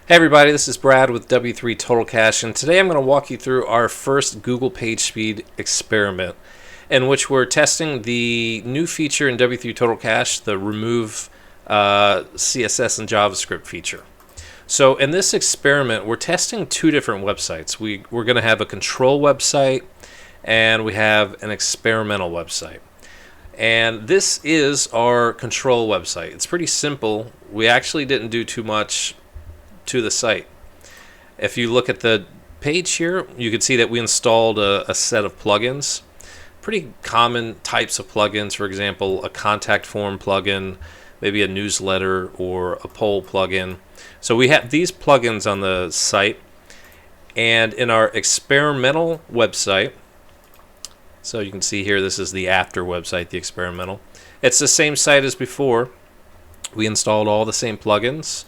Hey everybody, this is Brad with W3 Total Cache, and today I'm going to walk you through our first Google PageSpeed experiment, in which we're testing the new feature in W3 Total Cache, the Remove CSS and JavaScript feature. So in this experiment, we're testing two different websites. We're going to have a control website, and we have an experimental website. And this is our control website. It's pretty simple. We actually didn't do too much to the site. If you look at the page here, you can see that we installed a set of plugins, pretty common types of plugins. For example, a contact form plugin, maybe a newsletter or a poll plugin. So we have these plugins on the site, and in our experimental website, so you can see here, this is the after website, the experimental. It's the same site as before. We installed all the same plugins,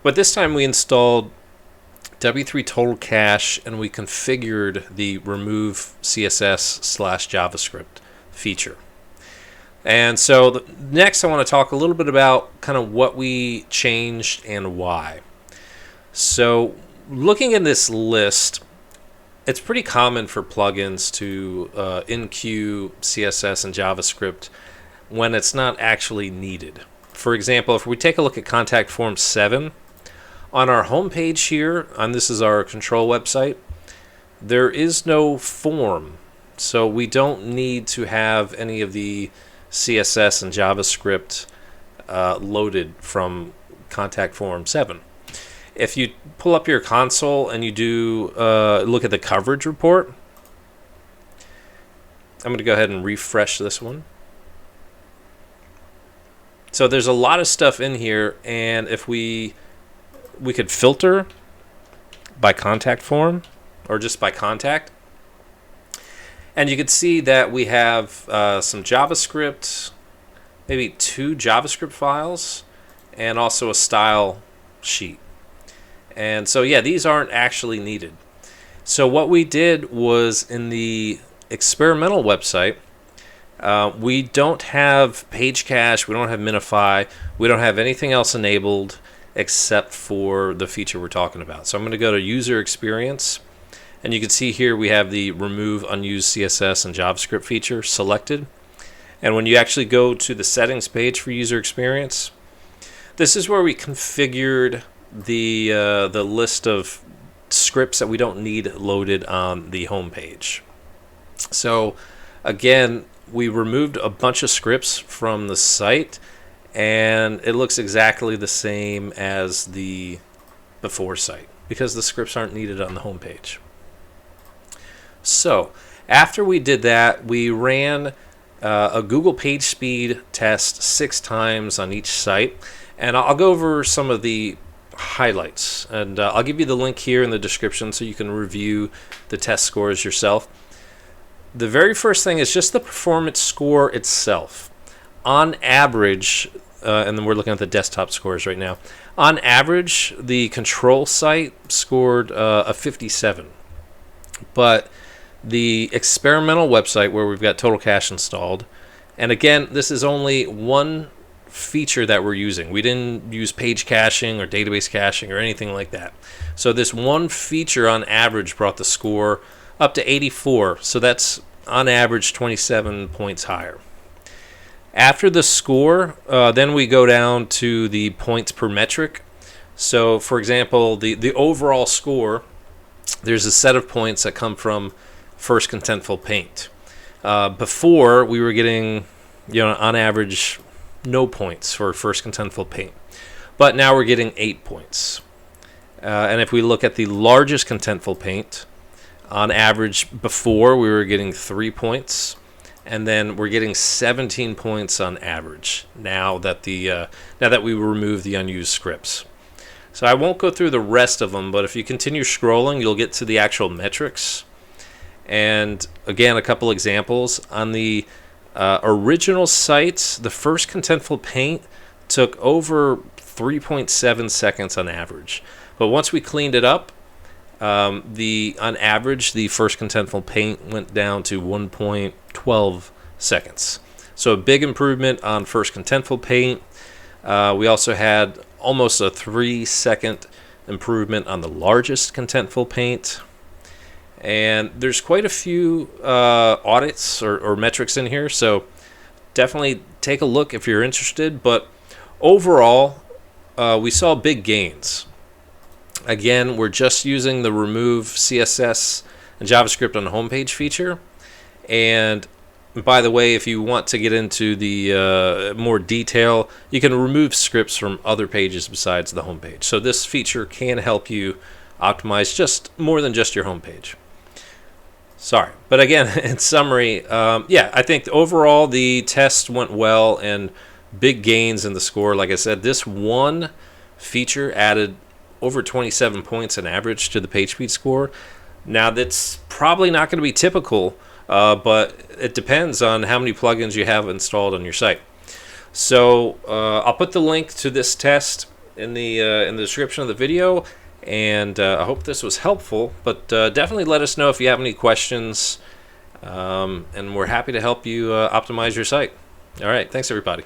but this time we installed W3 Total Cache, and we configured the Remove CSS/JavaScript feature. And so next I want to talk a little bit about kind of what we changed and why. So looking in this list, it's pretty common for plugins to enqueue CSS and JavaScript when it's not actually needed. For example, if we take a look at Contact Form 7, on our home page here, and this is our control website, there is no form. So we don't need to have any of the CSS and JavaScript loaded from Contact Form 7. If you pull up your console and you do look at the coverage report, I'm going to go ahead and refresh this one. So there's a lot of stuff in here, and if we could filter by contact form or just by contact. And you can see that we have some JavaScript, maybe 2 JavaScript files, and also a style sheet. And so, yeah, these aren't actually needed. So what we did was, in the experimental website, we don't have page cache, we don't have minify, we don't have anything else enabled except for the feature we're talking about. So I'm going to go to user experience, and you can see here we have the remove unused CSS and JavaScript feature selected. And when you actually go to the settings page for user experience, this is where we configured the list of scripts that we don't need loaded on the home page. So again, we removed a bunch of scripts from the site, and it looks exactly the same as the before site because the scripts aren't needed on the home page. So after we did that, we ran a Google PageSpeed test 6 times on each site, and I'll go over some of the highlights, and I'll give you the link here in the description so you can review the test scores yourself. The very first thing is just the performance score itself. On average, and then we're looking at the desktop scores right now. On average, the control site scored a 57. But the experimental website, where we've got Total Cache installed, and again, this is only one feature that we're using. We didn't use page caching or database caching or anything like that. So this one feature on average brought the score up to 84. So that's on average 27 points higher. After the score, then we go down to the points per metric. So, for example, the overall score, there's a set of points that come from first contentful paint. Before, we were getting, on average, no points for first contentful paint. But now we're getting 8 points. And if we look at the largest contentful paint, on average, before we were getting 3 points. And then we're getting 17 points on average now that we remove the unused scripts. So I won't go through the rest of them, but if you continue scrolling, you'll get to the actual metrics. And again, a couple examples. On the original site, the first contentful paint took over 3.7 seconds on average. But once we cleaned it up, on average, the first contentful paint went down to 1.12 seconds. So a big improvement on first contentful paint. We also had almost a 3-second improvement on the largest contentful paint. And there's quite a few audits or metrics in here, so definitely take a look if you're interested. But overall, we saw big gains. Again, we're just using the Remove CSS and JavaScript on the homepage feature. And by the way, if you want to get into the more detail, you can remove scripts from other pages besides the homepage. So this feature can help you optimize just more than just your homepage. Sorry, but again, in summary, yeah, I think overall the test went well and big gains in the score. Like I said, this one feature added over 27 points in average to the PageSpeed score. Now that's probably not going to be typical, but it depends on how many plugins you have installed on your site. So I'll put the link to this test in the description of the video. And I hope this was helpful, but definitely let us know if you have any questions, and we're happy to help you optimize your site. All right, thanks everybody.